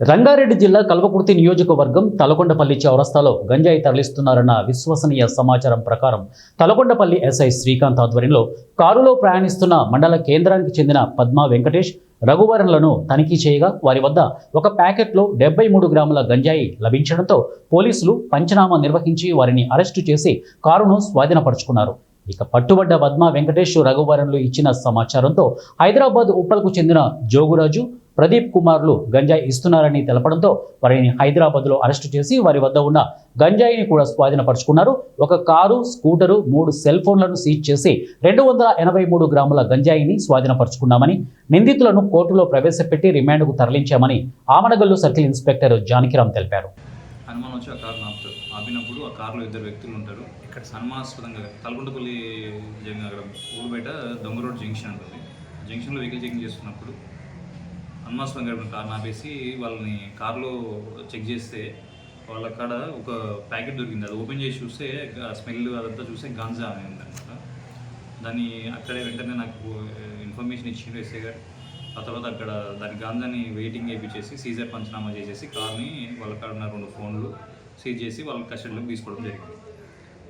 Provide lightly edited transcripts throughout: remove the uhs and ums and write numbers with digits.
రంగారెడ్డి జిల్లా కల్వకుర్తి నియోజకవర్గం తలకొండపల్లి చౌరస్తాలో గంజాయి తరలిస్తున్నారన్న విశ్వసనీయ సమాచారం ప్రకారం తలకొండపల్లి ఎస్ఐ శ్రీకాంత్ ఆధ్వర్యంలో కారులో ప్రయాణిస్తున్న మండల కేంద్రానికి చెందిన పద్మా వెంకటేష్ రఘువరన్లను తనిఖీ చేయగా వారి వద్ద ఒక ప్యాకెట్లో 73 గ్రాముల గంజాయి లభించడంతో పోలీసులు పంచనామా నిర్వహించి వారిని అరెస్టు చేసి కారును స్వాధీనపరుచుకున్నారు. ఇక పట్టుబడ్డ పద్మా వెంకటేష్ రఘువరన్లు ఇచ్చిన సమాచారంతో హైదరాబాద్ ఉప్పల్కు చెందిన జోగురాజు ప్రదీప్ కుమార్లు గంజాయి ఇస్తున్నారని తెలపడంతో వారిని హైదరాబాద్లో అరెస్టు చేసి వారి వద్ద ఉన్న గంజాయిని కూడా స్వాధీనపరుచుకున్నారు. ఒక కారు, స్కూటరు, 3 సెల్ ఫోన్లను సీజ్ చేసి 283 గ్రాముల గంజాయిని స్వాధీనపరుచుకున్నామని, నిందితులను కోర్టులో ప్రవేశపెట్టి రిమాండ్కు తరలించామని ఆమనగల్లు సర్కిల్ ఇన్స్పెక్టర్ జానకిరామ్ తెలిపారు. అనుమానం వచ్చి ఆ కారును ఆపినప్పుడు ఆ కారులో 2 వ్యక్తులు ఉంటారు. ఇక్కడ అనుమానాస్పదంగా తలకొండపల్లి అక్కడ ఊరు బయట దొంగ రోడ్ జంక్షన్ ఉంటుంది. జంక్షన్లో వెహికల్ చెకింగ్ చేస్తున్నప్పుడు అనుమానాస్పదంగా కారును ఆపేసి వాళ్ళని కారులో చెక్ చేస్తే వాళ్ళ కాడ ఒక ప్యాకెట్ దొరికింది. అది ఓపెన్ చేసి చూస్తే స్మెల్ అదంతా చూస్తే గాంజా అని ఉందన్నమాట. దాన్ని అక్కడే వెంటనే నాకు ఇన్ఫర్మేషన్ ఇచ్చిండు ఎస్ఐ గారు. ఆ తర్వాత అక్కడ దాని గాంజాని వెయిటింగ్ వేయించేసి సీజర్ పంచనామా చేసేసి కార్ని వాళ్ళ కాడ ఉన్న 2 ఫోన్లు సీజ్ చేసి వాళ్ళ కస్టడీలోకి తీసుకోవడం జరిగింది.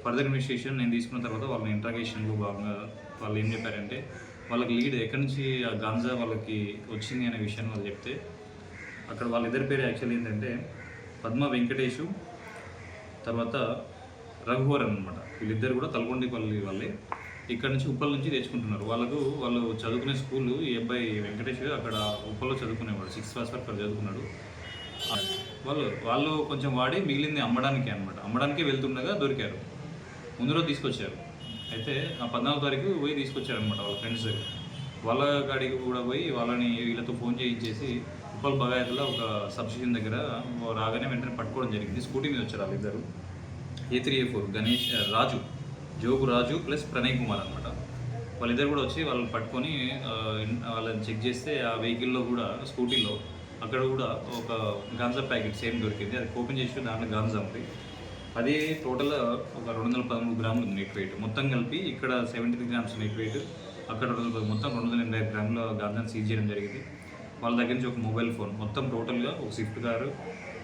ఫర్దర్ ఇన్వెస్టిగేషన్ నేను తీసుకున్న తర్వాత వాళ్ళ ఇంట్రాగేషన్లో భాగంగా వాళ్ళు ఏం చెప్పారంటే వాళ్ళకి లీడ్ ఎక్కడి నుంచి ఆ గాంజా వాళ్ళకి వచ్చింది అనే విషయాన్ని వాళ్ళు చెప్తే అక్కడ వాళ్ళిద్దరి పేరు యాక్చువల్లీ ఏంటంటే పద్మా వెంకటేషు తర్వాత రఘువరన్ అనమాట. వీళ్ళిద్దరు కూడా తలకొండపల్లి వాళ్ళే. ఇక్కడ నుంచి ఉప్పల్ నుంచి తెచ్చుకుంటున్నారు. వాళ్ళు చదువుకునే స్కూలు ఈ అబ్బాయి వెంకటేష్ అక్కడ ఉప్పల్లో చదువుకునేవాడు. 6th క్లాస్ వరకు చదువుకున్నాడు. వాళ్ళు కొంచెం వాడి మిగిలింది అమ్మడానికే అనమాట. అమ్మడానికే వెళ్తుండగా దొరికారు. ముందు రోజు తీసుకొచ్చారు. అయితే ఆ 14వ తారీఖు పోయి తీసుకొచ్చారనమాట వాళ్ళ ఫ్రెండ్స్ దగ్గర. వాళ్ళ గాడికి కూడా పోయి వాళ్ళని వీళ్ళతో ఫోన్ చేయించేసి ఉప్పల్ బగాయతలో ఒక సబ్స్టేషన్ దగ్గర రాగానే వెంటనే పట్టుకోవడం జరిగింది. స్కూటీ మీద వచ్చారు వాళ్ళిద్దరు. A3A4 గణేష్ జోగు రాజు ప్లస్ ప్రణయ్ కుమార్ అనమాట. వాళ్ళిద్దరు కూడా వచ్చి వాళ్ళని పట్టుకొని వాళ్ళని చెక్ చేస్తే ఆ వెహికల్లో కూడా స్కూటీలో అక్కడ కూడా ఒక గాంజా ప్యాకెట్ సేమ్ దొరికింది. అది ఓపెన్ చేసి దాంట్లో గాంజా ఉంది. అది టోటల్ ఒక 213 గ్రాములు నెట్ వెయిట్. మొత్తం కలిపి ఇక్కడ 73 గ్రామ్స్ నెట్ వెయిట్, అక్కడ మొత్తం 285 గ్రాముల గాంజాని సీజ్ చేయడం జరిగింది. వాళ్ళ దగ్గర నుంచి ఒక మొబైల్ ఫోన్, మొత్తం టోటల్గా ఒక స్విఫ్ట్ కారు,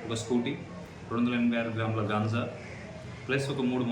ఒక స్కూటీ, 286 గ్రాముల గాంజా ప్లస్ ఒక 3